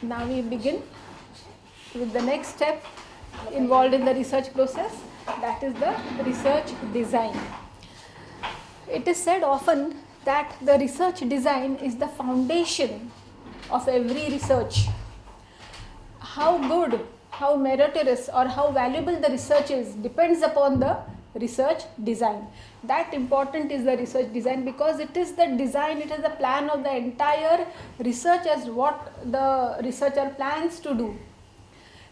Now we begin with the next step involved in the research process, that is the research design. It is said often that the research design is the foundation of every research. How good, how meritorious or how valuable the research is depends upon the research design. That important is the research design, because it is the design, it is the plan of the entire research as what the researcher plans to do.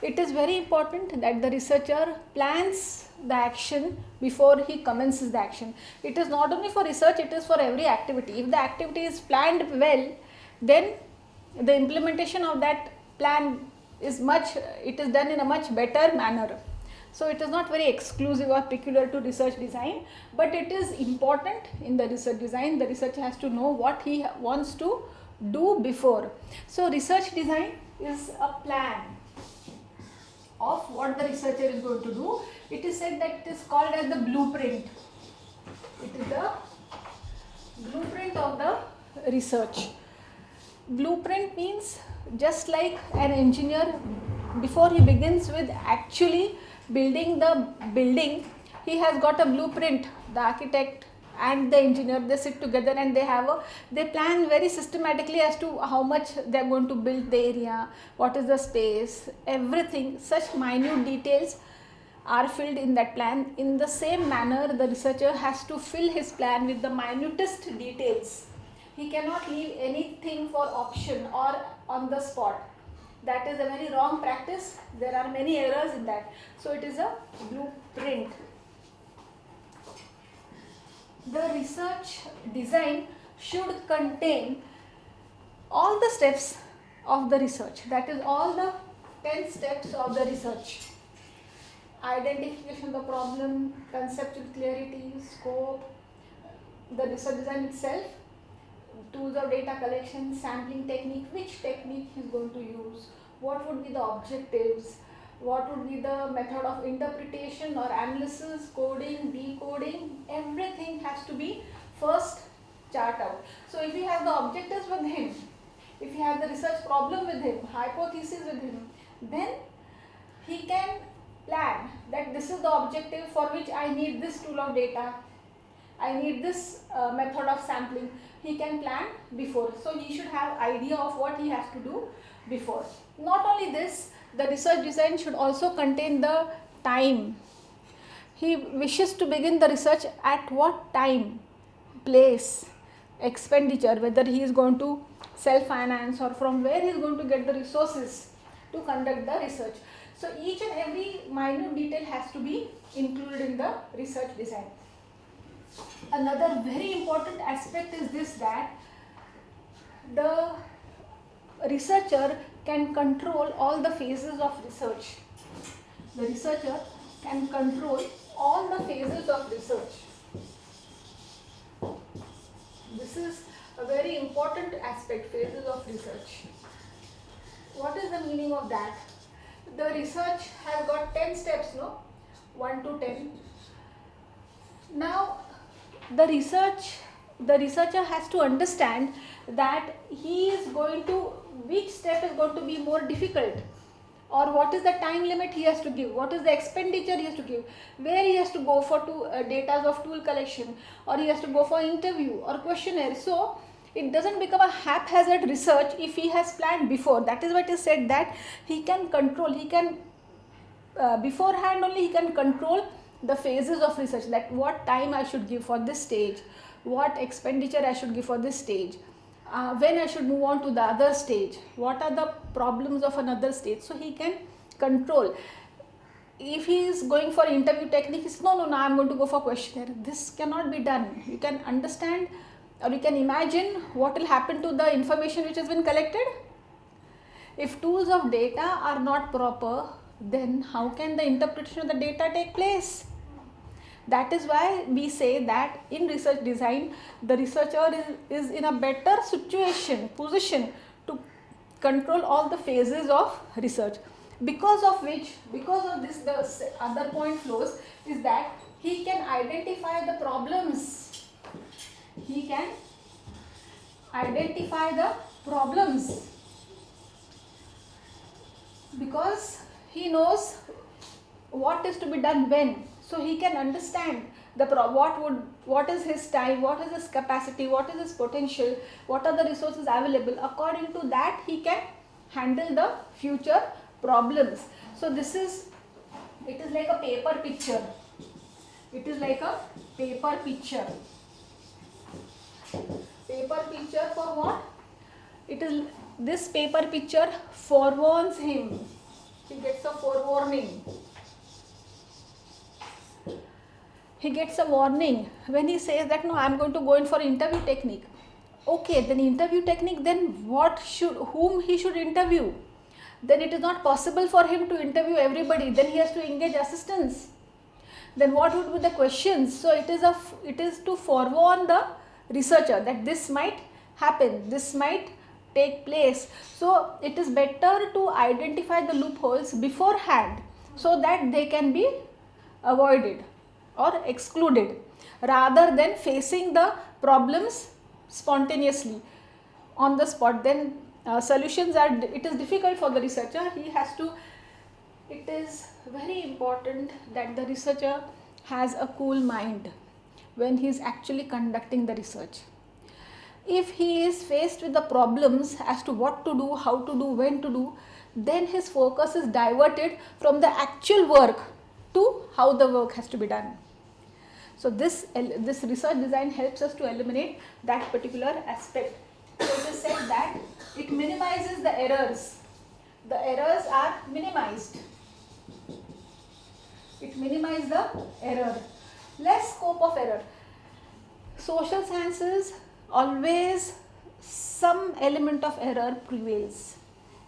It is very important that the researcher plans the action before he commences the action. It is not only for research, it is for every activity. If the activity is planned well, then the implementation of that plan is done in a much better manner. So it is not very exclusive or peculiar to research design, but it is important in the research design. The researcher has to know what he wants to do before. So research design is a plan of what the researcher is going to do. It is said that it is called as the blueprint. It is the blueprint of the research. Blueprint means just like an engineer, before he begins with actually building the building, he has got a blueprint. The architect and the engineer, they sit together and they plan very systematically as to how much they are going to build the area, what is the space, everything. Such minute details are filled in that plan. In the same manner, the researcher has to fill his plan with the minutest details. He cannot leave anything for option or on the spot. That is a very wrong practice. There are many errors in that. So it is a blueprint. The research design should contain all the steps of the research. That is all the 10 steps of the research. Identification of the problem, conceptual clarity, scope, the research design itself, tools of data collection, sampling technique, which technique he is going to use, what would be the objectives, what would be the method of interpretation or analysis, coding, decoding, everything has to be first chart out. So if we have the objectives with him, if we have the research problem with him, hypothesis with him, then he can plan that this is the objective for which I need this tool of data, I need this method of sampling. He can plan before. So he should have idea of what he has to do before. Not only this, the research design should also contain the time. He wishes to begin the research at what time, place, expenditure, whether he is going to self-finance or from where he is going to get the resources to conduct the research. So each and every minute detail has to be included in the research design. Another very important aspect is this, that the researcher can control all the phases of research. The researcher can control all the phases of research. This is a very important aspect, phases of research. What is the meaning of that? The research has got 10 steps, no? 1 to 10. Now, the researcher has to understand that which step is going to be more difficult, or what is the time limit he has to give, what is the expenditure he has to give, where he has to go for data of tool collection, or he has to go for interview or questionnaire. So it doesn't become a haphazard research if he has planned before. That is what is said, that he can control, beforehand only he can control the phases of research, that what time I should give for this stage, what expenditure I should give for this stage, when I should move on to the other stage, what are the problems of another stage. So he can control. If he is going for interview technique, he says, no, I am going to go for questionnaire. This cannot be done. You can understand or you can imagine what will happen to the information which has been collected. If tools of data are not proper, then how can the interpretation of the data take place? That is why we say that in research design, the researcher is in a better position to control all the phases of research. Because of this, the other point flows is that he can identify the problems. He can identify the problems because he knows what is to be done when, so he can understand what is his time, what is his capacity, what is his potential, what are the resources available. According to that, he can handle the future problems. So it is like a paper picture. It is like a paper picture. Paper picture for what? This paper picture forewarns him. He gets a forewarning. He gets a warning when he says that no, I am going to go in for interview technique. Okay, then interview technique, then whom he should interview? Then it is not possible for him to interview everybody. Then he has to engage assistants. Then what would be the questions? So it is to forewarn the researcher that this might happen, this might take place. So it is better to identify the loopholes beforehand so that they can be avoided or excluded, rather than facing the problems spontaneously on the spot. Then it is difficult for the researcher. It is very important that the researcher has a cool mind when he is actually conducting the research. If he is faced with the problems as to what to do, how to do, when to do, then his focus is diverted from the actual work to how the work has to be done. So this research design helps us to eliminate that particular aspect. So it is said that it minimizes the errors. The errors are minimized. It minimizes the error. Less scope of error. Social sciences, always some element of error prevails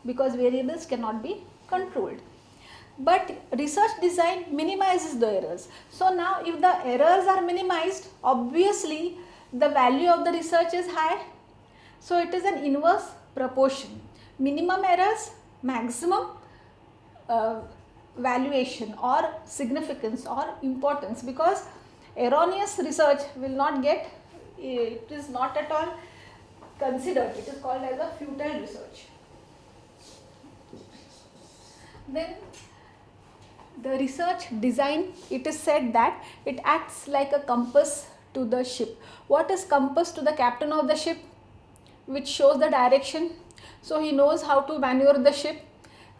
because variables cannot be controlled. But research design minimizes the errors. So now if the errors are minimized, obviously the value of the research is high. So it is an inverse proportion. Minimum errors, maximum valuation or significance or importance, because erroneous research will not get, it is not at all considered. It is called as a futile research. Then the research design, it is said that it acts like a compass to the ship. What is compass to the captain of the ship? Which shows the direction. So he knows how to maneuver the ship.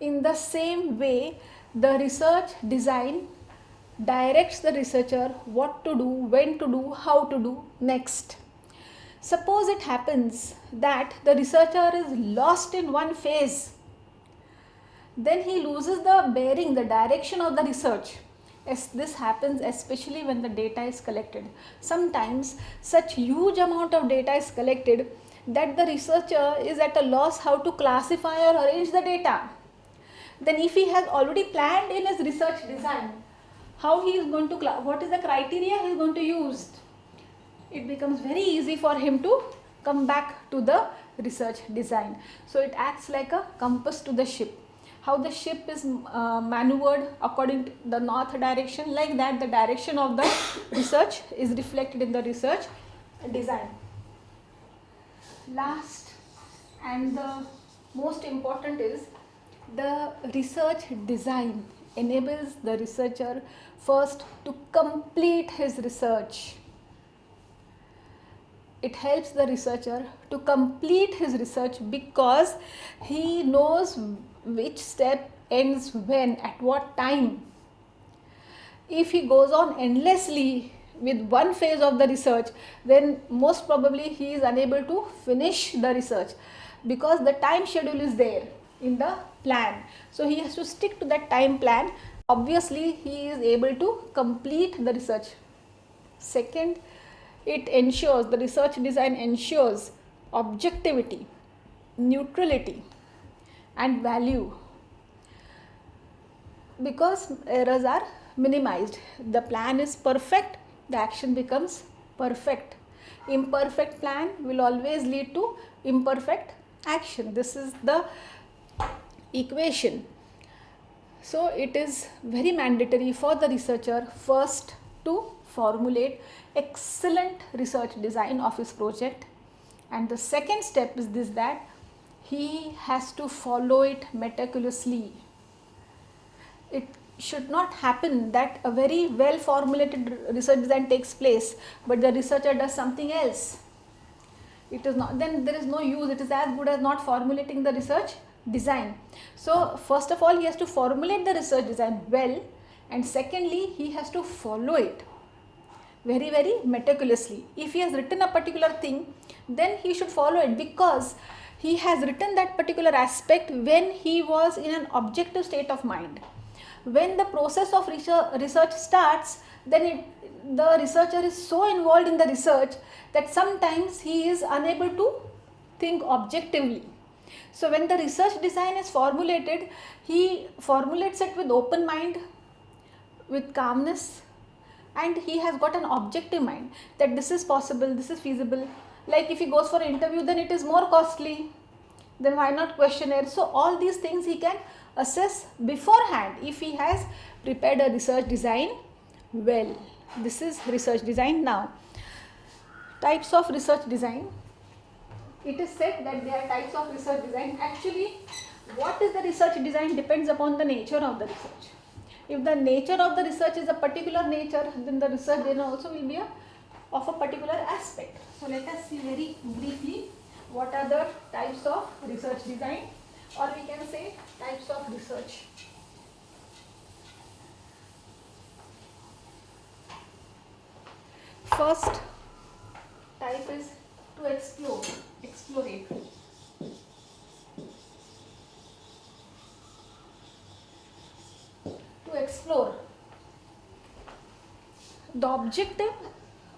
In the same way, the research design directs the researcher what to do, when to do, how to do next. Suppose it happens that the researcher is lost in one phase, then he loses the bearing, the direction of the research. As this happens especially when the data is collected. Sometimes such huge amount of data is collected that the researcher is at a loss how to classify or arrange the data. Then if he has already planned in his research design how he is going to, what is the criteria he is going to use, it becomes very easy for him to come back to the research design. So it acts like a compass to the ship. How the ship is maneuvered according to the north direction, like that the direction of the research is reflected in the research design. Last and the most important is the research design enables the researcher first to complete his research. It helps the researcher to complete his research because he knows which step ends when, at what time. If he goes on endlessly with one phase of the research, then most probably he is unable to finish the research because the time schedule is there in the plan. So he has to stick to that time plan. Obviously he is able to complete the research. Second, it ensures, the research design ensures objectivity, neutrality and value, because errors are minimized. The plan is perfect, the action becomes perfect. Imperfect plan will always lead to imperfect action. This is the equation. So it is very mandatory for the researcher first to formulate excellent research design of his project, and the second step is this, that he has to follow it meticulously. it should not happen that a very well formulated research design takes place, but the researcher does something else. It is not, then there is no use. It is as good as not formulating the research design. So first of all, he has to formulate the research design well, and secondly, he has to follow it very, very meticulously. If he has written a particular thing, then he should follow it, because he has written that particular aspect when he was in an objective state of mind. When the process of research starts, then the researcher is so involved in the research that sometimes he is unable to think objectively. So when the research design is formulated, he formulates it with open mind, with calmness, and he has got an objective mind that this is possible, this is feasible. Like if he goes for an interview, then it is more costly, then why not questionnaire? So all these things he can assess beforehand if he has prepared a research design well. This is research design. Now, types of research design. It is said that there are types of research design. Actually, what is the research design depends upon the nature of the research. If the nature of the research is a particular nature, then the research then also will be of a particular aspect. So let us see very briefly what are the types of research design, or we can say types of research. First type is to explore, exploratory. To explore. The objective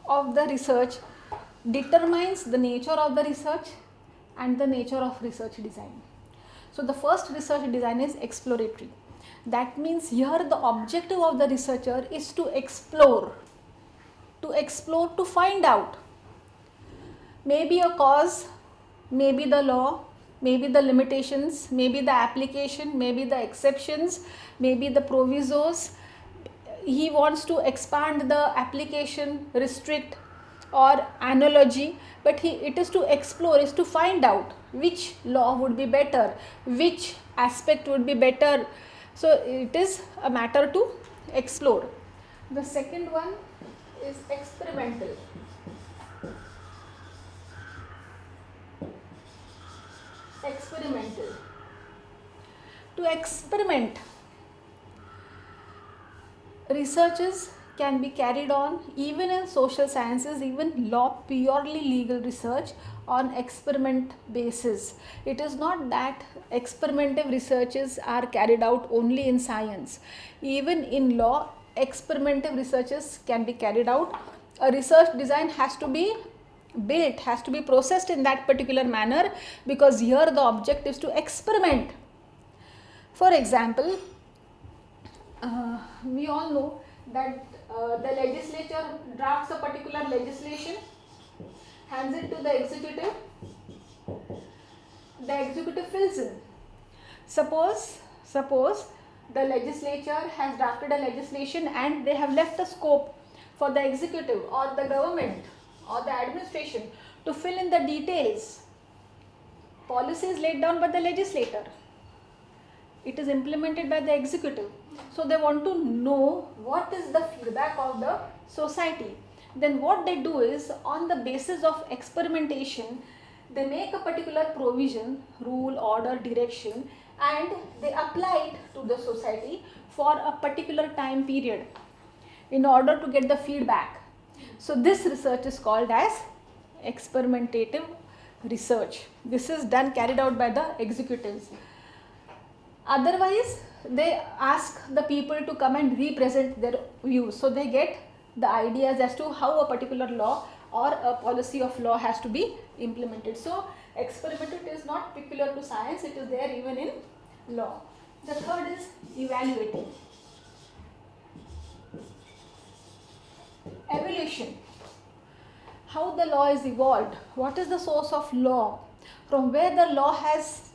of the research determines the nature of the research and the nature of research design. So the first research design is exploratory. That means here the objective of the researcher is to explore, to find out. Maybe a cause, maybe the law, maybe the limitations, maybe the application, maybe the exceptions, maybe the provisos. He wants to expand the application, restrict, or analogy, but it is to explore, is to find out which law would be better, which aspect would be better. So it is a matter to explore. The second one is experimental. Experimental. To experiment, researches can be carried on even in social sciences, even law, purely legal research on experiment basis. It is not that experimental researches are carried out only in science. Even in law, experimental researches can be carried out. A research design has to be built, has to be processed in that particular manner, because here the object is to experiment. For example, we all know that the legislature drafts a particular legislation, hands it to the executive fills in. Suppose the legislature has drafted a legislation and they have left a scope for the executive or the government or the administration to fill in the details. Policy is laid down by the legislator. It is implemented by the executive. So they want to know what is the feedback of the society. Then what they do is, on the basis of experimentation, they make a particular provision, rule, order, direction, and they apply it to the society for a particular time period in order to get the feedback. So this research is called as experimentative research. This is carried out by the executives. Otherwise, they ask the people to come and represent their views. So they get the ideas as to how a particular law or a policy of law has to be implemented. So experimental is not peculiar to science, it is there even in law. The third is evaluating. Evaluation. How the law is evolved. What is the source of law? From where the law has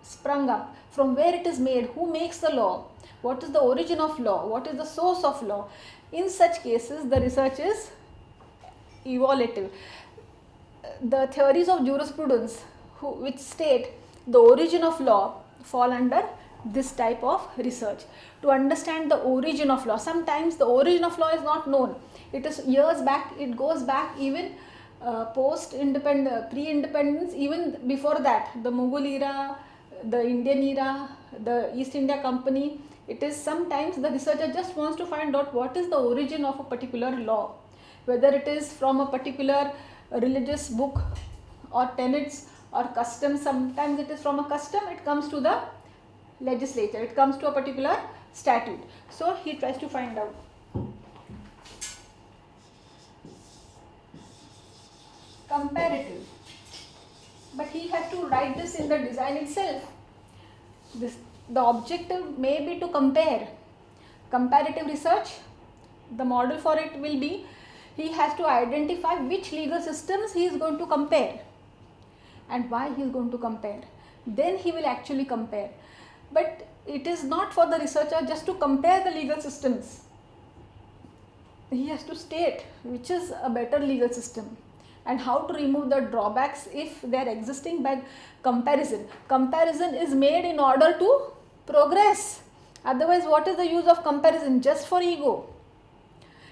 sprung up, from where it is made, who makes the law, what is the origin of law, what is the source of law. In such cases, the research is evaluative. The theories of jurisprudence which state the origin of law fall under this type of research to understand the origin of law. Sometimes the origin of law is not known. It is years back, it goes back even post-independence, pre-independence, even before that, the Mughal era, the Indian era, the East India Company. It is sometimes the researcher just wants to find out what is the origin of a particular law, whether it is from a particular religious book or tenets or custom. Sometimes it is from a custom, it comes to the legislature, it comes to a particular statute. So he tries to find out. Comparative, but he has to write this in the design itself. The objective may be to compare. Comparative research, the model for it will be, he has to identify which legal systems he is going to compare and why he is going to compare. Then he will actually compare. But it is not for the researcher just to compare the legal systems. He has to state which is a better legal system and how to remove the drawbacks if they are existing by comparison. Comparison is made in order to progress. Otherwise, what is the use of comparison? Just for ego.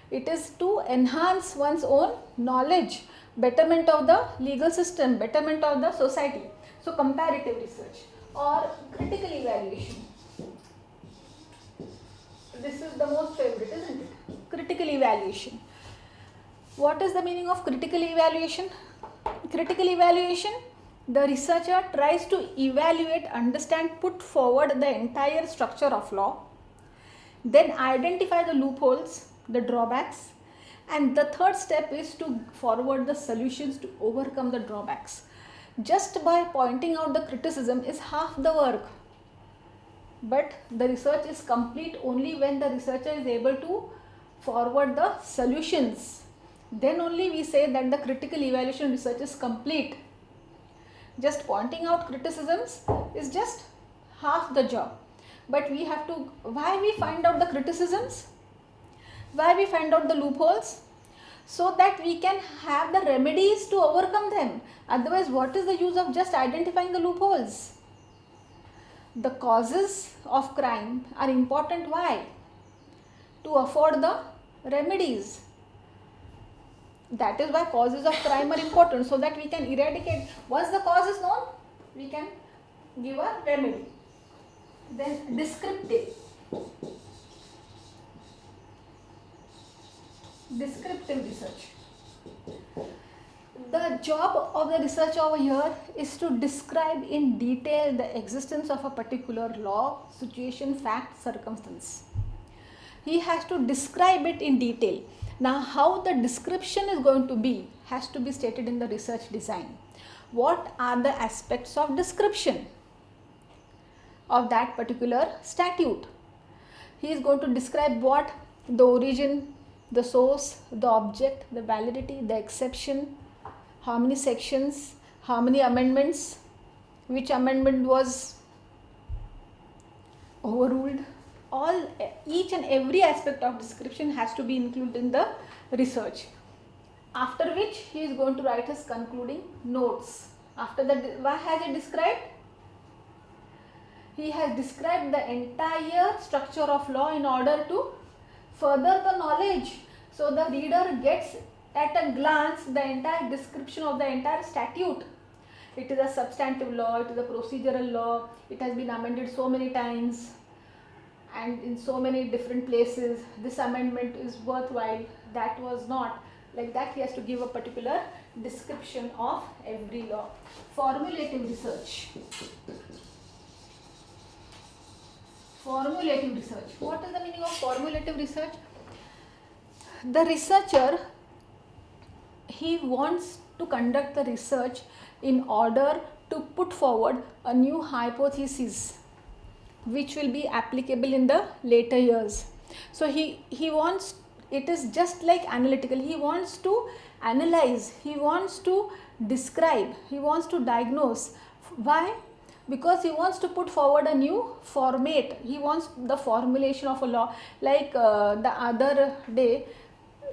It is to enhance one's own knowledge, betterment of the legal system, betterment of the society. So, comparative research or critical evaluation. This is the most favorite, isn't it? Critical evaluation. What is the meaning of critical evaluation? Critical evaluation, the researcher tries to evaluate, understand, put forward the entire structure of law, then identify the loopholes, the drawbacks, and the third step is to forward the solutions to overcome the drawbacks. Just by pointing out the criticism is half the work, but the research is complete only when the researcher is able to forward the solutions. Then only we say that the critical evaluation research is complete. Just pointing out criticisms is just half the job. But we have to, why we find out the criticisms? Why we find out the loopholes? So that we can have the remedies to overcome them. Otherwise, what is the use of just identifying the loopholes? The causes of crime are important. Why? To afford the remedies. That is why causes of crime are important, so that we can eradicate. Once the cause is known, we can give a remedy. Then descriptive. Descriptive research. The job of the researcher over here is to describe in detail the existence of a particular law, situation, fact, circumstance. He has to describe it in detail. Now, how the description is going to be has to be stated in the research design. What are the aspects of description of that particular statute? He is going to describe what? The origin, the source, the object, the validity, the exception, how many sections, how many amendments, which amendment was overruled. Each and every aspect of description has to be included in the research. After which he is going to write his concluding notes. After that, what has he described? He has described the entire structure of law in order to further the knowledge. So the reader gets at a glance the entire description of the entire statute. It is a substantive law, it is a procedural law, it has been amended so many times and in so many different places. This amendment is worthwhile, that was not. Like that, he has to give a particular description of every law. Formulative research. Formulative research. What is the meaning of formulative research? The researcher, he wants to conduct the research in order to put forward a new hypothesis which will be applicable in the later years. So he wants, it is just like analytical, he wants to analyze, he wants to describe, he wants to diagnose. Why? Because he wants to put forward a new format, he wants the formulation of a law. Like the other day,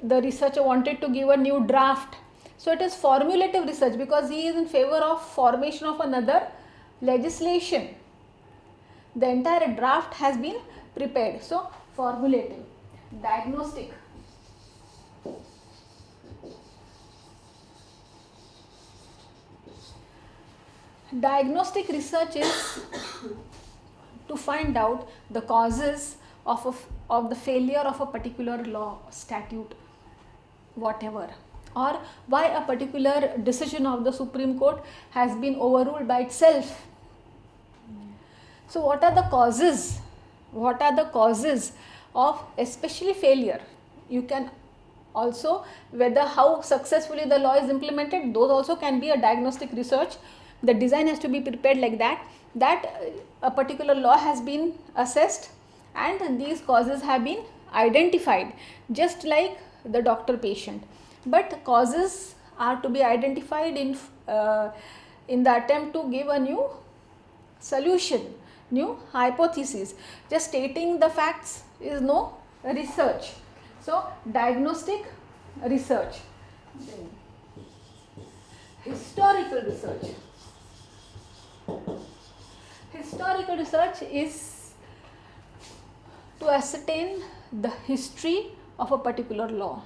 the researcher wanted to give a new draft. So it is formulative research because he is in favor of formation of another legislation. the entire draft has been prepared. So formulative, diagnostic, diagnostic research is to find out the causes of the failure of a particular law, statute, whatever, or why a particular decision of the Supreme Court has been overruled by itself. So what are the causes? What are the causes of especially failure? You can also, whether how successfully the law is implemented, those also can be a diagnostic research. The design has to be prepared like that a particular law has been assessed and these causes have been identified, just like the doctor patient. But causes are to be identified in the attempt to give a new solution, new hypothesis. Just stating the facts is no research. So diagnostic research, historical research. Historical research is to ascertain the history of a particular law.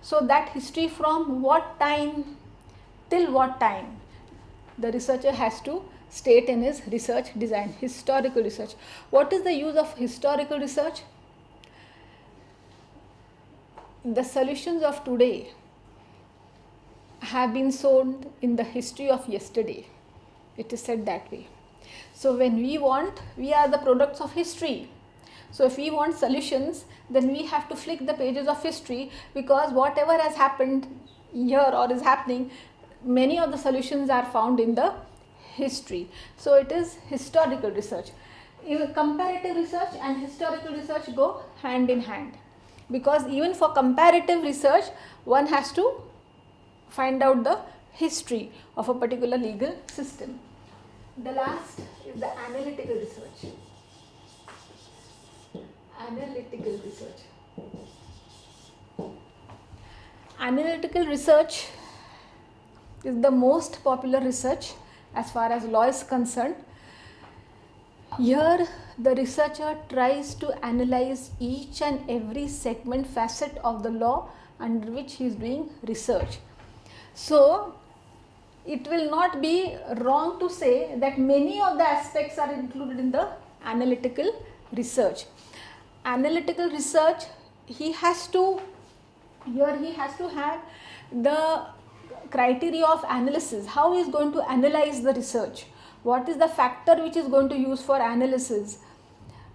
So that history from what time till what time the researcher has to state in his research design. Historical research. What is the use of historical research? The solutions of today have been sown in the history of yesterday. It is said that way. So when we are the products of history. So if we want solutions, then we have to flick the pages of history, because whatever has happened here or is happening, many of the solutions are found in the history. So it is historical research. Even comparative research and historical research go hand in hand, because even for comparative research one has to find out the history of a particular legal system. The last is the analytical research. Analytical research. Analytical research is the most popular research as far as law is concerned. Here the researcher tries to analyze each and every segment, facet of the law under which he is doing research. So it will not be wrong to say that many of the aspects are included in the analytical research. Analytical research, he has to have the criteria of analysis. How he is going to analyze the research? What is the factor which is going to use for analysis?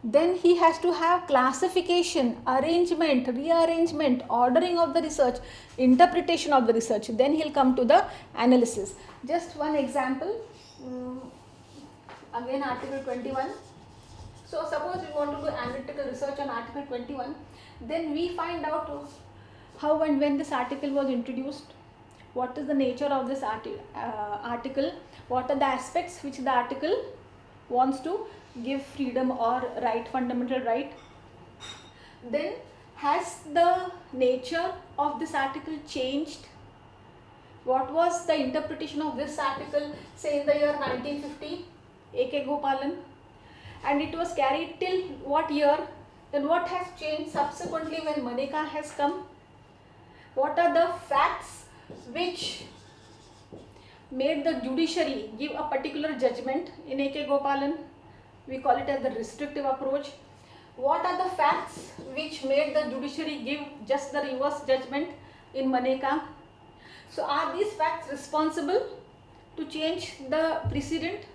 Then he has to have classification, arrangement, rearrangement, ordering of the research, interpretation of the research. Then he will come to the analysis. Just one example, again Article 21. So suppose we want to do analytical research on Article 21, then we find out how and when this article was introduced, what is the nature of this article, what are the aspects which the article wants to give freedom or right, fundamental right. Then has the nature of this article changed? What was the interpretation of this article, say in the year 1950, A.K. Gopalan, and it was carried till what year? Then what has changed subsequently when Maneka has come? What are the facts which made the judiciary give a particular judgment in A.K. Gopalan? We call it as the restrictive approach. What are the facts which made the judiciary give just the reverse judgment in Maneka? So are these facts responsible to change the precedent?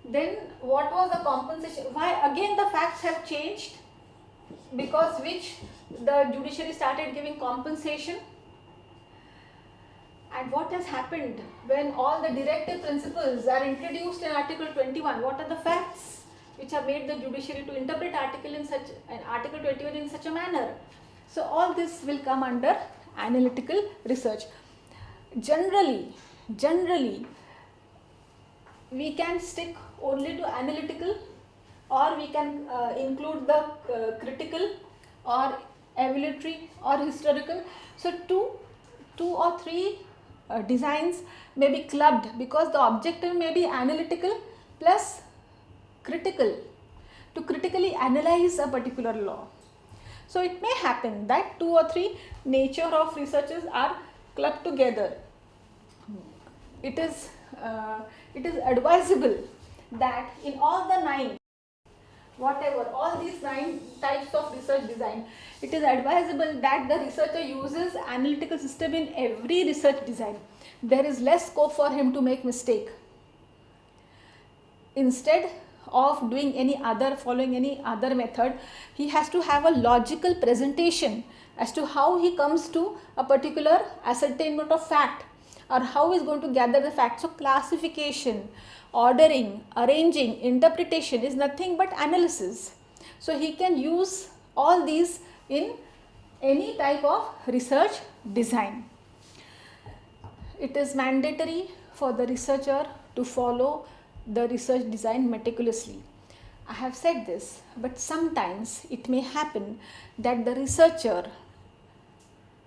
Then what was the compensation? Why again the facts have changed? Because which the judiciary started giving compensation? And what has happened when all the directive principles are introduced in Article 21? What are the facts which have made the judiciary to interpret Article 21 in such a manner? So all this will come under analytical research. Generally, we can stick only to analytical, or we can include the critical or evaluatory or historical. So two or three designs may be clubbed, because the objective may be analytical plus critically analyze a particular law. So it may happen that 2 or 3 nature of researches are clubbed together. It is advisable that in all the 9, all these 9 types of research design, it is advisable that the researcher uses analytical system in every research design. There is less scope for him to make mistake. Instead of following any other method, he has to have a logical presentation as to how he comes to a particular ascertainment of fact, or how he is going to gather the facts. So classification, ordering, arranging, interpretation is nothing but analysis. So he can use all these in any type of research design. It is mandatory for the researcher to follow the research design meticulously. I have said this, but sometimes it may happen that the researcher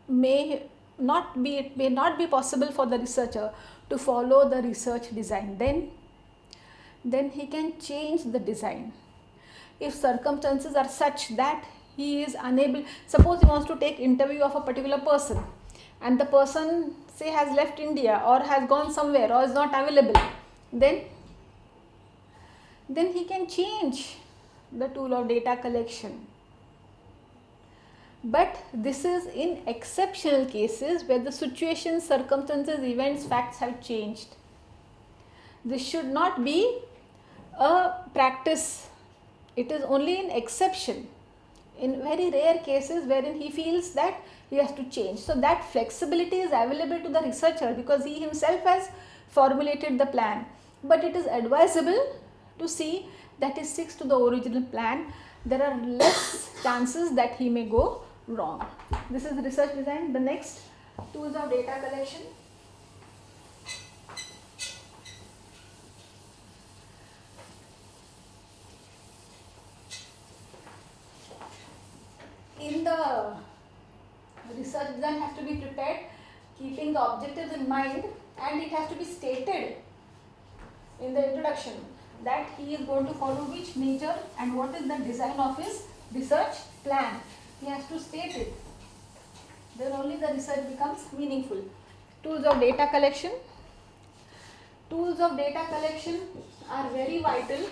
it may not be possible for the researcher to follow the research design. Then he can change the design. If circumstances are such that he is unable, suppose he wants to take interview of a particular person, and the person say has left India or has gone somewhere or is not available, then he can change the tool of data collection. But this is in exceptional cases where the situation, circumstances, events, facts have changed. This should not be a practice. It is only in exception, in very rare cases wherein he feels that he has to change. So that flexibility is available to the researcher because he himself has formulated the plan. But it is advisable to see that he sticks to the original plan. There are less chances that he may go wrong. This is research design. The next, tools of data collection. In the research design has to be prepared keeping the objectives in mind, and it has to be stated in the introduction that he is going to follow which nature and what is the design of his research plan. He has to state it. Then only the research becomes meaningful. Tools of data collection. Tools of data collection are very vital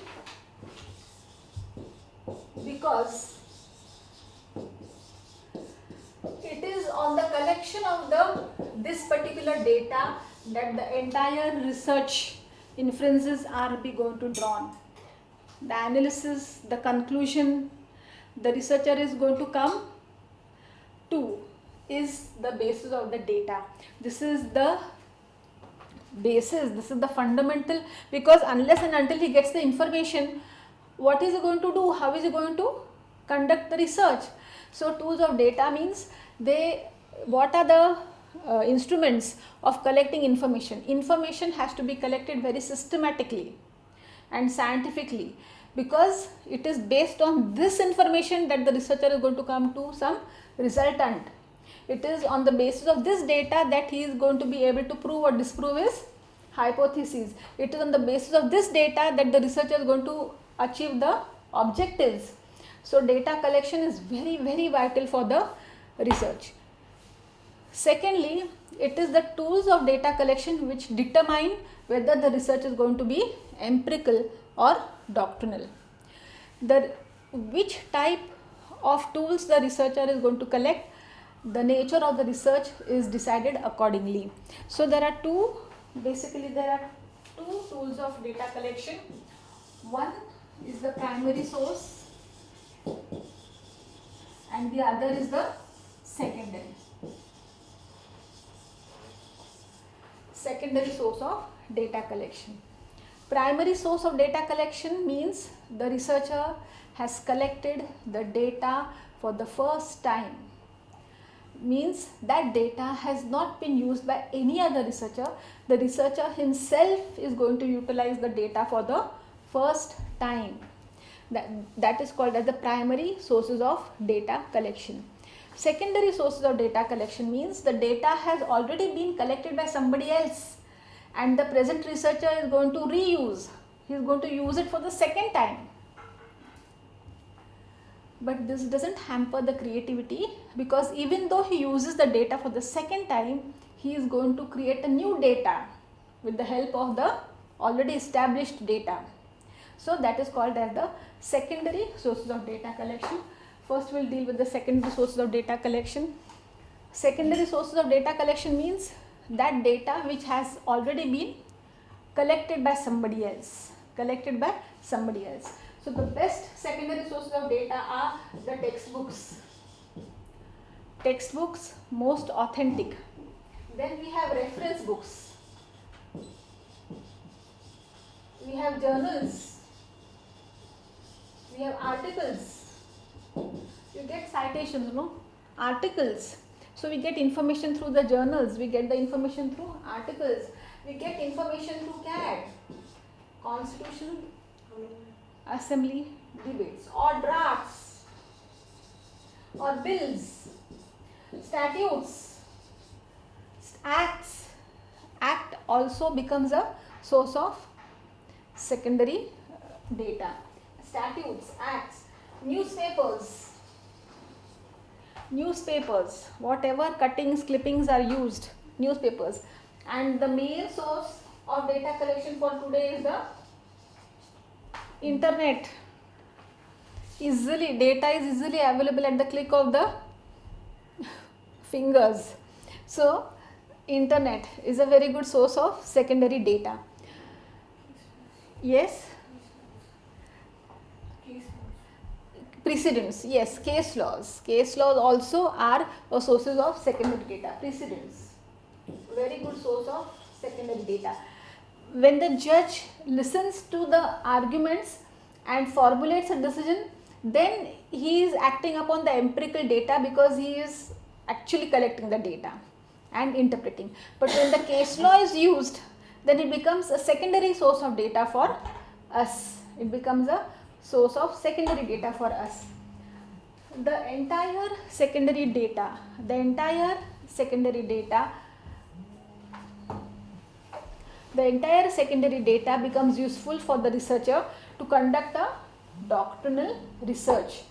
because it is on the collection of this particular data that the entire research inferences are going to drawn. The analysis, the conclusion the researcher is going to come to is the basis of the data. This is the basis, this is the fundamental, because unless and until he gets the information, what is he going to do? How is he going to conduct the research? So tools of data means what are the instruments of collecting information. Information has to be collected very systematically and scientifically, because it is based on this information that the researcher is going to come to some resultant. It is on the basis of this data that he is going to be able to prove or disprove his hypothesis. It is on the basis of this data that the researcher is going to achieve the objectives. So data collection is very, very vital for the research. Secondly, it is the tools of data collection which determine whether the research is going to be empirical or doctrinal. Which type of tools the researcher is going to collect, the nature of the research is decided accordingly. So there are two tools of data collection. One is the primary source and the other is the secondary source of data collection. Primary source of data collection means the researcher has collected the data for the first time. Means that data has not been used by any other researcher. The researcher himself is going to utilize the data for the first time. That is called as the primary sources of data collection. Secondary sources of data collection means the data has already been collected by somebody else and the present researcher is going to reuse he is going to use it for the second time. But this doesn't hamper the creativity, because even though he uses the data for the second time, he is going to create a new data with the help of the already established data. So that is called as the secondary sources of data collection. First we will deal with the secondary sources of data collection. Secondary sources of data collection means that data which has already been collected by somebody else. So the best secondary sources of data are the textbooks. Textbooks, most authentic. Then we have reference books. We have journals. We have articles. You get citations, no? Articles. So we get information through the journals, we get the information through articles, we get information through CAD, Constitutional Assembly debates, or drafts, or bills, statutes, acts. Act also becomes a source of secondary data. Statutes, acts, newspapers, whatever cuttings, clippings are used, newspapers. And the main source of data collection for today is the internet. Data is easily available at the click of the fingers. So internet is a very good source of secondary data. Yes? Precedents, yes, case laws. Case laws also are sources of secondary data. Precedents, very good source of secondary data. When the judge listens to the arguments and formulates a decision, then he is acting upon the empirical data, because he is actually collecting the data and interpreting. But when the case law is used, then it becomes a secondary source of data for us. It becomes a source of secondary data for us. The entire secondary data becomes useful for the researcher to conduct a doctrinal research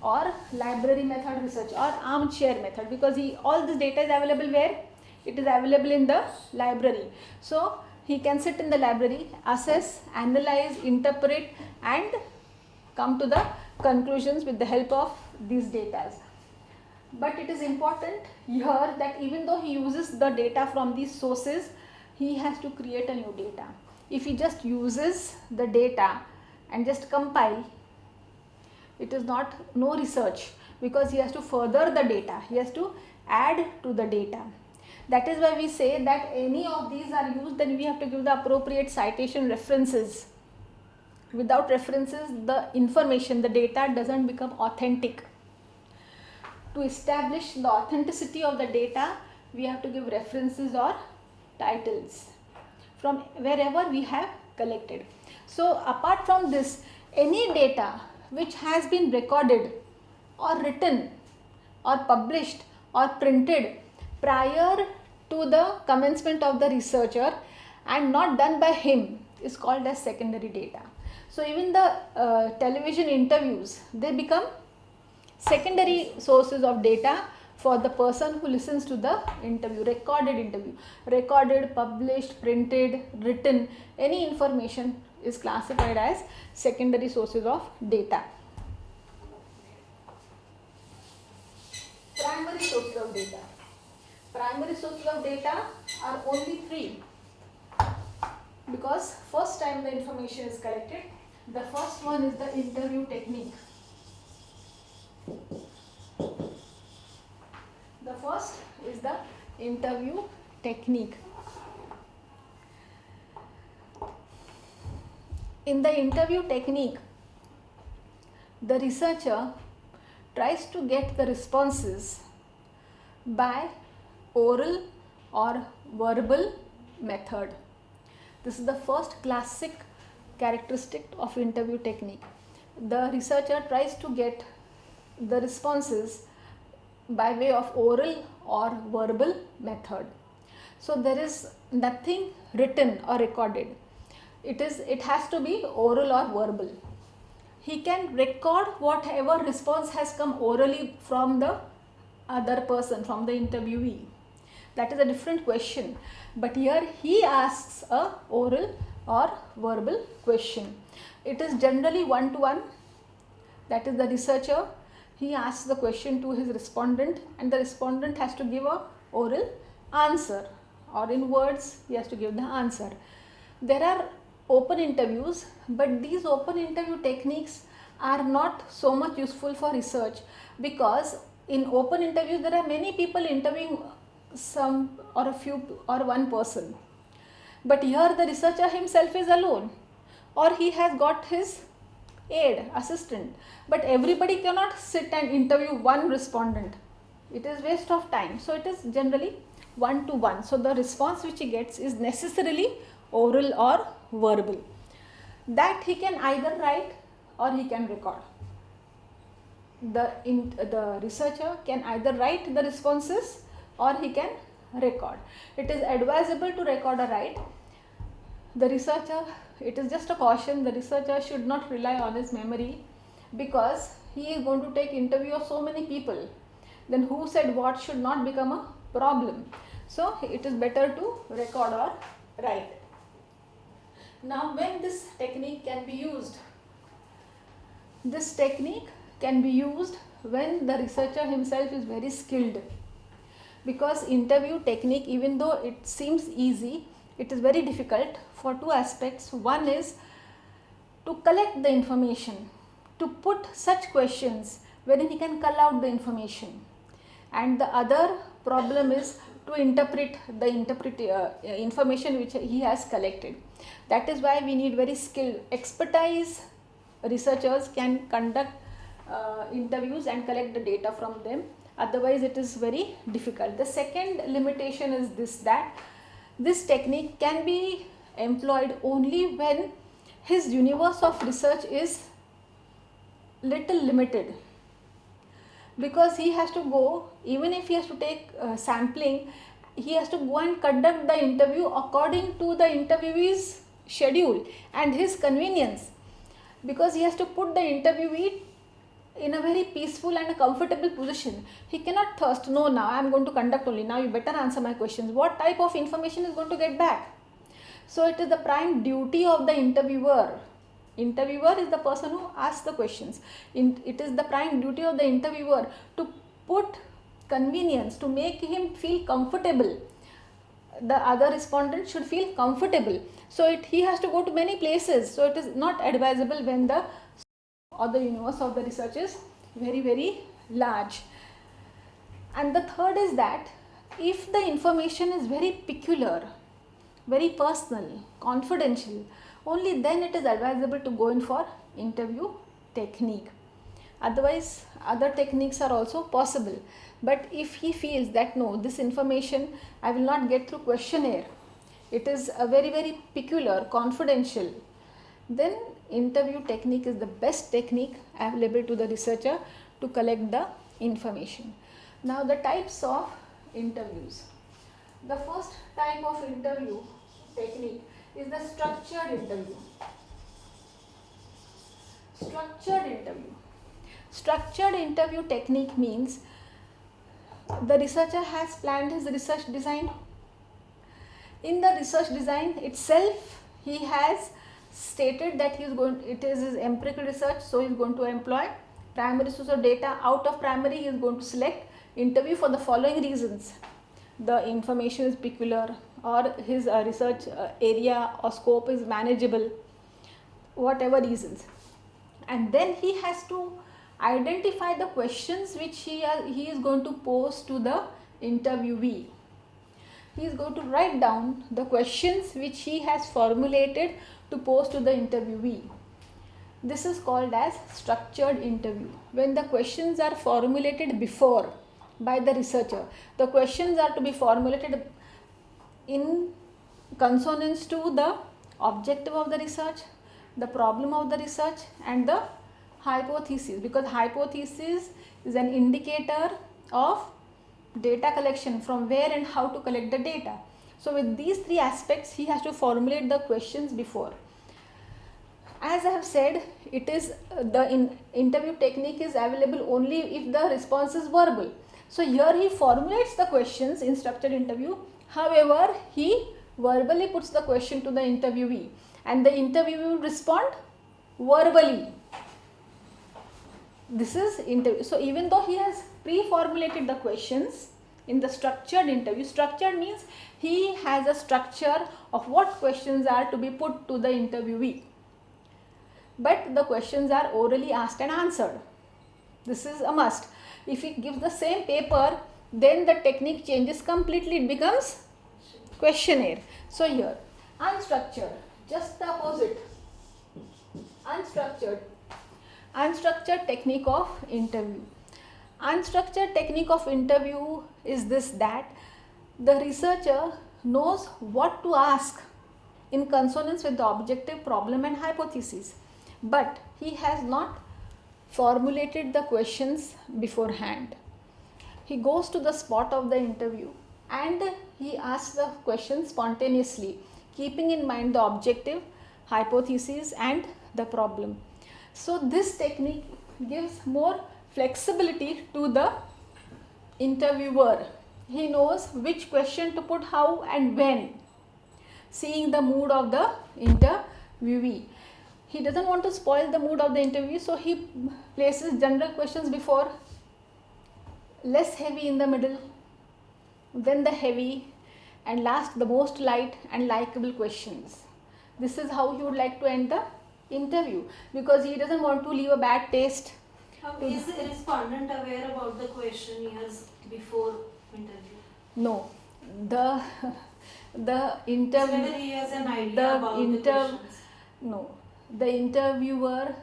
or library method research or armchair method, because all this data is available where? It is available in the library. So he can sit in the library, assess, analyze, interpret and come to the conclusions with the help of these data. But it is important here that even though he uses the data from these sources, he has to create a new data. If he just uses the data and just compile, it is no research, because he has to further the data, he has to add to the data. That is why we say that any of these are used, then we have to give the appropriate citation references. Without references, the information, the data doesn't become authentic. To establish the authenticity of the data, we have to give references or titles from wherever we have collected. So apart from this, any data which has been recorded or written or published or printed prior to the commencement of the researcher and not done by him is called as secondary data. So even the television interviews, they become secondary sources of data for the person who listens to the interview, recorded, published, printed, written, any information is classified as secondary sources of data. Primary sources of data. Primary sources of data are only three, because first time the information is collected. The first one is the interview technique. The first is the interview technique. In the interview technique, the researcher tries to get the responses by oral or verbal method. This is the first classic characteristic of interview technique. The researcher tries to get the responses by way of oral or verbal method. So there is nothing written or recorded. it has to be oral or verbal. He can record whatever response has come orally from the other person, from the interviewee. That is a different question, but here he asks a oral or verbal question. It is generally one to one. That is the researcher, he asks the question to his respondent, and the respondent has to give a oral answer, or in words he has to give the answer. There are open interviews, but these open interview techniques are not so much useful for research, because in open interviews there are many people interviewing some or a few or one person, but here the researcher himself is alone, or he has got his aide, assistant, but everybody cannot sit and interview one respondent. It is waste of time. So it is generally one to one. So the response which he gets is necessarily oral or verbal. That he can either write or he can record. The researcher can either write the responses or he can record. It is advisable to record or write. The researcher, it is just a caution, the researcher should not rely on his memory, because he is going to take interview of so many people. Then who said what should not become a problem. So it is better to record or write. Now when this technique can be used? This technique can be used when the researcher himself is very skilled, because interview technique, even though it seems easy, it is very difficult for two aspects. One is to collect the information, to put such questions wherein he can cull out the information, and the other problem is to interpret the information which he has collected. That is why we need very skilled, expertise researchers can conduct interviews and collect the data from them. Otherwise it is very difficult. The second limitation is this, that this technique can be employed only when his universe of research is little limited, because he has to go, even if he has to take sampling, he has to go and conduct the interview according to the interviewee's schedule and his convenience, because he has to put the interviewee in a very peaceful and a comfortable position. He cannot thrust, no, now I am going to conduct only, now you better answer my questions. What type of information is going to get back? So it is the prime duty of the interviewer. Interviewer is the person who asks the questions. It is the prime duty of the interviewer to put convenience, to make him feel comfortable. The other respondent should feel comfortable. So he has to go to many places. So it is not advisable when the universe of the research is very, very large. And the third is that if the information is very peculiar, very personal, confidential, only then it is advisable to go in for interview technique. Otherwise, other techniques are also possible. But if he feels that no, this information I will not get through questionnaire, it is a very, very peculiar, confidential, then interview technique is the best technique available to the researcher to collect the information. Now the types of interviews. The first type of interview technique is the structured interview. Structured interview. Structured interview technique means the researcher has planned his research design. In the research design itself, he has stated that it is his empirical research, so he is going to employ primary source of data. Out of primary, he is going to select interview for the following reasons. The information is peculiar, or his research area or scope is manageable, whatever reasons. And then he has to identify the questions which he is going to pose to the interviewee. He is going to write down the questions which he has formulated to pose to the interviewee. This is called as structured interview. When the questions are formulated before by the researcher, the questions are to be formulated in consonance to the objective of the research, the problem of the research, and the hypothesis, because hypothesis is an indicator of data collection, from where and how to collect the data. So with these three aspects, he has to formulate the questions before. As I have said, it is the interview technique is available only if the response is verbal. So here he formulates the questions in structured interview. However, he verbally puts the question to the interviewee, and the interviewee will respond verbally. This is interview. So even though he has pre-formulated the questions in the structured interview, structured means he has a structure of what questions are to be put to the interviewee. But the questions are orally asked and answered. This is a must. If he gives the same paper, then the technique changes completely. It becomes questionnaire. So here, unstructured, just the opposite. Unstructured technique of interview. Unstructured technique of interview is this, that the researcher knows what to ask in consonance with the objective, problem and hypothesis, but he has not formulated the questions beforehand. He goes to the spot of the interview and he asks the questions spontaneously, keeping in mind the objective, hypothesis and the problem. So this technique gives more flexibility to the interviewer. He knows which question to put, how and when, seeing the mood of the interviewee. He doesn't want to spoil the mood of the interview, so he places general questions before, less heavy in the middle, then the heavy, and last the most light and likable questions. This is how he would like to end the interview, because he doesn't want to leave a bad taste. Is the respondent aware about the questionnaires before interview? No, the interview. Whether he has an idea about the questions. No, the interviewer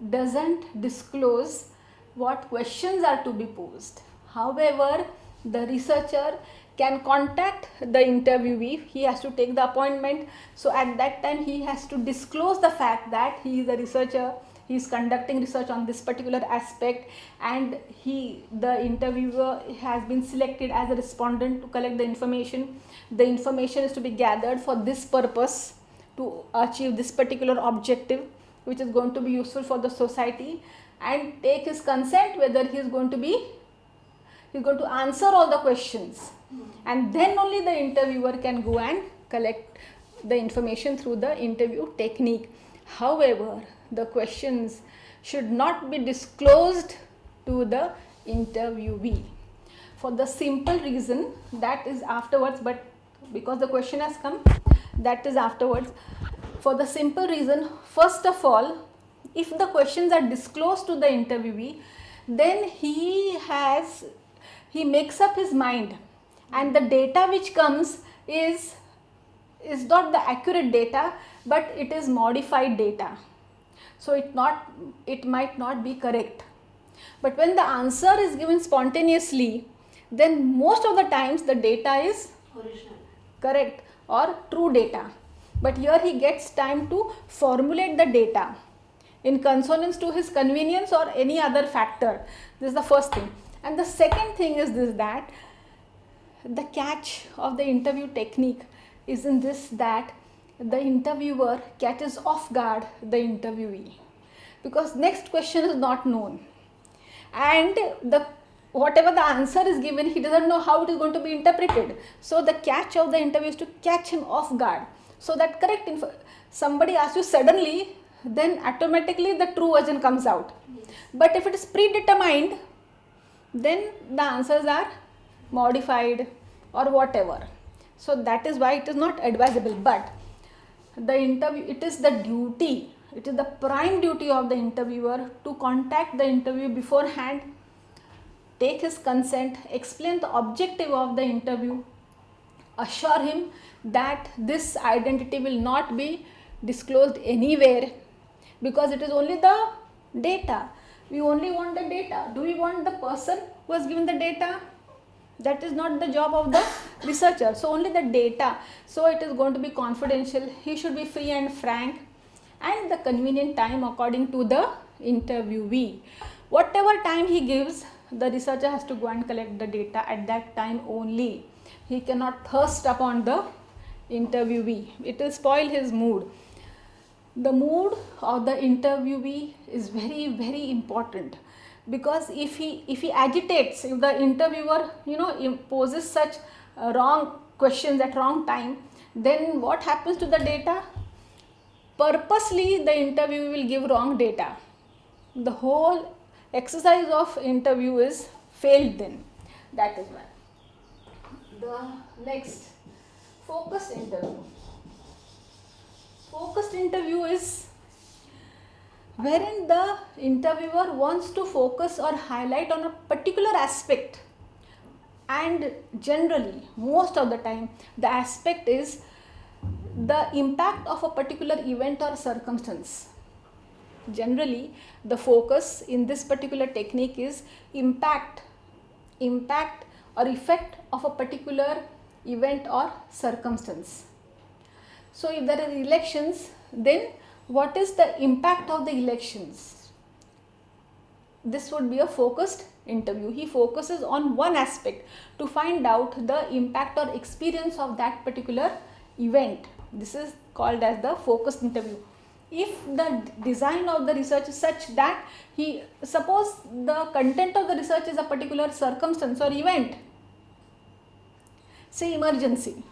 doesn't disclose what questions are to be posed. However, the researcher can contact the interviewee. He has to take the appointment. So at that time he has to disclose the fact that he is a researcher, he is conducting research on this particular aspect, and the interviewer has been selected as a respondent to collect the information. The information is to be gathered for this purpose, to achieve this particular objective, which is going to be useful for the society, and take his consent whether he is going to answer all the questions. And then only the interviewer can go and collect the information through the interview technique. However, the questions should not be disclosed to the interviewee, for the simple reason that is afterwards, but because the question has come, that is afterwards. For the simple reason, first of all, if the questions are disclosed to the interviewee, then he makes up his mind, and the data which comes is not the accurate data, but it is modified data. So it might not be correct. But when the answer is given spontaneously, then most of the times the data is Original. correct or true data. But here he gets time to formulate the data in consonance to his convenience or any other factor. This is the first thing. And the second thing is this, that the catch of the interview technique is in this, that the interviewer catches off guard the interviewee, because next question is not known, and whatever the answer is given, he doesn't know how it is going to be interpreted. So the catch of the interview is to catch him off guard, so that somebody asks you suddenly, then automatically the true version comes out. Yes. But if it is predetermined, then the answers are modified or whatever. So that is why it is not advisable. But it is the prime duty of the interviewer to contact the interview beforehand, take his consent, explain the objective of the interview, assure him that this identity will not be disclosed anywhere, because it is only the data. We only want the data. Do we want the person who has given the data? That is not the job of the researcher. So only the data. So it is going to be confidential. He should be free and frank, and the convenient time according to the interviewee. Whatever time he gives, the researcher has to go and collect the data at that time only. He cannot thirst upon the interviewee. It will spoil his mood. The mood of the interviewee is very, very important, because if he agitates, if the interviewer poses such wrong questions at wrong time, then what happens to the data? Purposely the interviewer will give wrong data. The whole exercise of interview is failed then. That is why. The next, focused interview. Focused interview is wherein the interviewer wants to focus or highlight on a particular aspect, and generally most of the time the aspect is the impact of a particular event or circumstance. Generally the focus in this particular technique is impact or effect of a particular event or circumstance. So if there are elections, then what is the impact of the elections? This would be a focused interview. He focuses on one aspect to find out the impact or experience of that particular event. This is called as the focused interview. If the design of the research is such that suppose the content of the research is a particular circumstance or event, say emergency.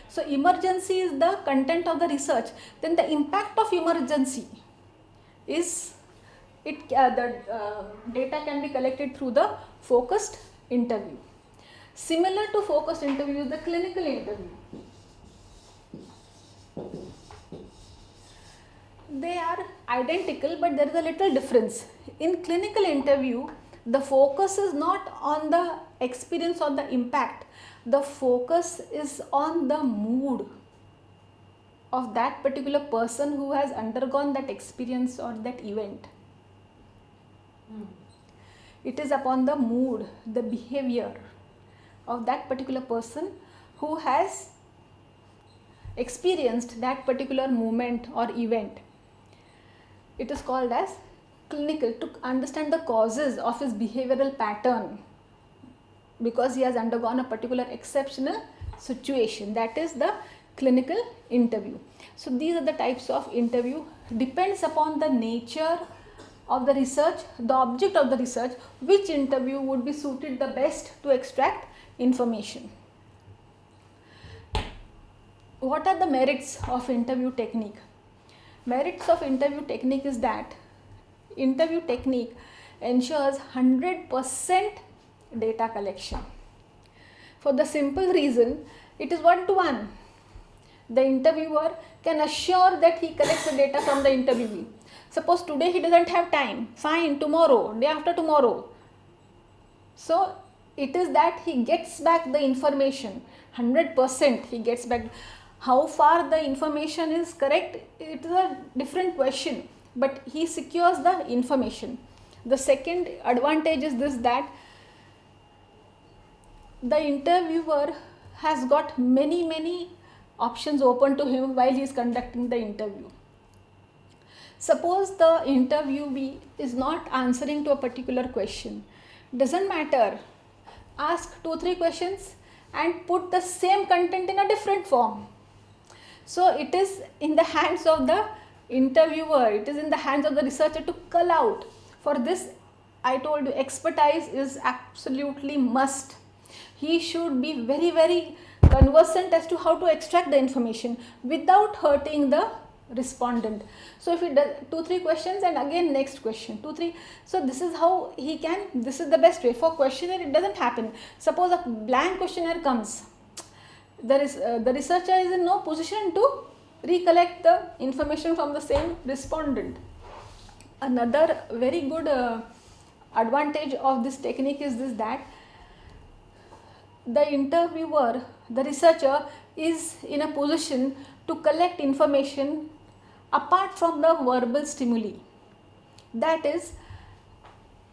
So emergency is the content of the research, then the impact of emergency is the data can be collected through the focused interview. Similar to focused interview is the clinical interview. They are identical, but there is a little difference. In clinical interview, the focus is not on the experience or the impact. The focus is on the mood of that particular person who has undergone that experience or that event. It is upon the mood, the behavior of that particular person who has experienced that particular moment or event. It is called as clinical, to understand the causes of his behavioral pattern, because he has undergone a particular exceptional situation. That is the clinical interview. So these are the types of interview. Depends upon the nature of the research, the object of the research, which interview would be suited the best to extract information. What are the merits of interview technique? Merits of interview technique is that interview technique ensures 100% data collection. For the simple reason, it is one-to-one. The interviewer can assure that he collects the data from the interviewee. Suppose today he doesn't have time, fine, tomorrow, day after tomorrow. So it is that he gets back the information, 100% he gets back. How far the information is correct, it is a different question, but he secures the information. The second advantage is this, that the interviewer has got many options open to him while he is conducting the interview. Suppose the interviewee is not answering to a particular question. Doesn't matter. Ask 2-3 questions and put the same content in a different form. So it is in the hands of the interviewer, it is in the hands of the researcher to cull out. For this, I told you, expertise is absolutely must. He should be very conversant as to how to extract the information without hurting the respondent. So if he does 2-3 questions and again next question, 2-3, so this is how he can, this is the best way. For questionnaire it doesn't happen. Suppose a blank questionnaire comes, the researcher is in no position to recollect the information from the same respondent. Another very good advantage of this technique is this, that the interviewer, the researcher, is in a position to collect information apart from the verbal stimuli. That is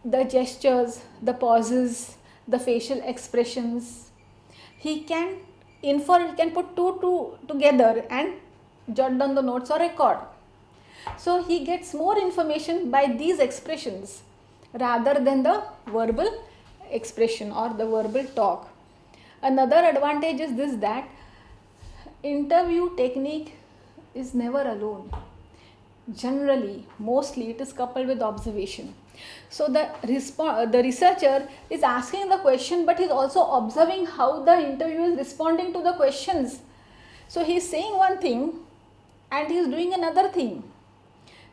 the gestures, the pauses, the facial expressions. He can put two together and jot down the notes or record. So he gets more information by these expressions rather than the verbal expression or the verbal talk. Another advantage is this, that interview technique is never alone. generally, mostly it is coupled with observation. So the researcher is asking the question, but he is also observing how the interviewer is responding to the questions. So he is saying one thing and he is doing another thing.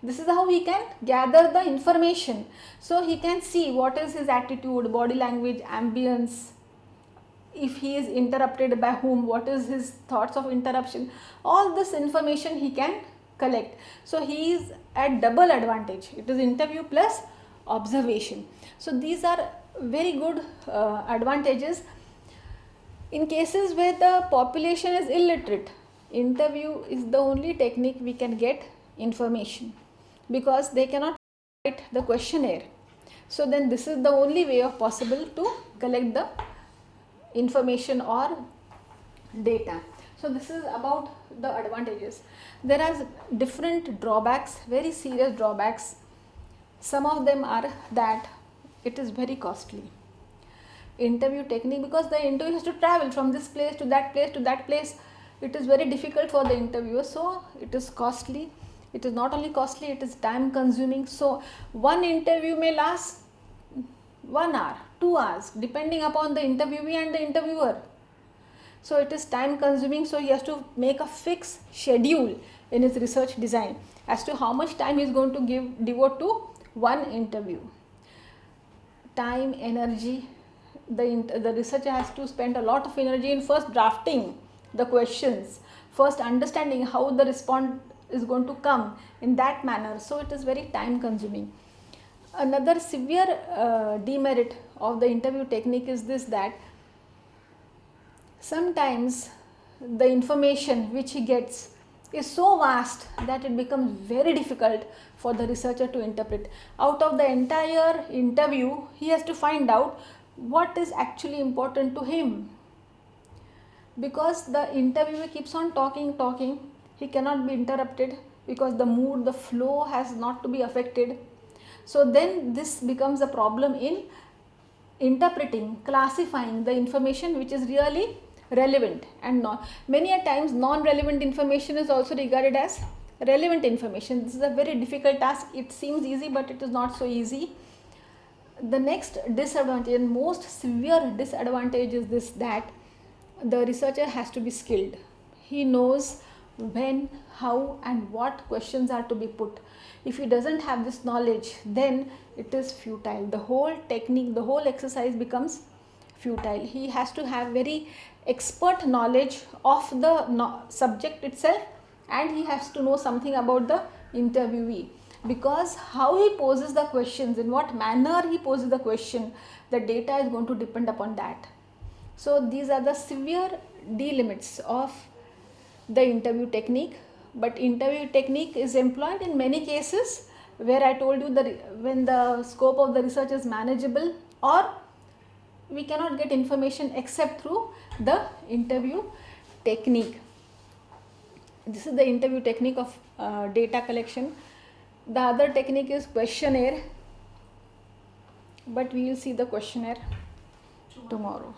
This is how he can gather the information. So he can see what is his attitude, body language, ambience, if he is interrupted by whom, what is his thoughts of interruption. All this information he can collect. So he is at double advantage. It is interview plus observation. So these are very good advantages. In cases where the population is illiterate, interview is the only technique we can get information, because they cannot write the questionnaire. So then this is the only way of possible to collect the information or data. So this is about the advantages. There are different drawbacks, very serious drawbacks. Some of them are that it is very costly. Interview technique, because the interview has to travel from this place to that place to that place. It is very difficult for the interviewer, so it is costly. It is not only costly, it is time consuming. So one interview may last 1 hour, 2 hours, depending upon the interviewee and the interviewer. So it is time consuming. So he has to make a fixed schedule in his research design as to how much time he is going to devote to one interview. Time, energy. The researcher has to spend a lot of energy in first drafting the questions, first understanding how the response is going to come in that manner. So it is very time consuming. Another severe demerit of the interview technique is this, that sometimes the information which he gets is so vast that it becomes very difficult for the researcher to interpret. Out of the entire interview, he has to find out what is actually important to him, because the interviewer keeps on talking, he cannot be interrupted, because the mood, the flow has not to be affected. So then this becomes a problem in interpreting, classifying the information which is really relevant, and many a times non-relevant information is also regarded as relevant information. This is a very difficult task. It seems easy, but it is not so easy. The next disadvantage, and most severe disadvantage, is this, that the researcher has to be skilled. He knows when, how and what questions are to be put. If he doesn't have this knowledge, then it is futile. The whole technique, the whole exercise becomes futile. He has to have very expert knowledge of the subject itself, and he has to know something about the interviewee, because how he poses the questions, in what manner he poses the question, the data is going to depend upon that. So these are the severe delimits of the interview technique. But interview technique is employed in many cases where I told you that when the scope of the research is manageable, or we cannot get information except through the interview technique. This is the interview technique of data collection. The other technique is questionnaire, but we will see the questionnaire tomorrow.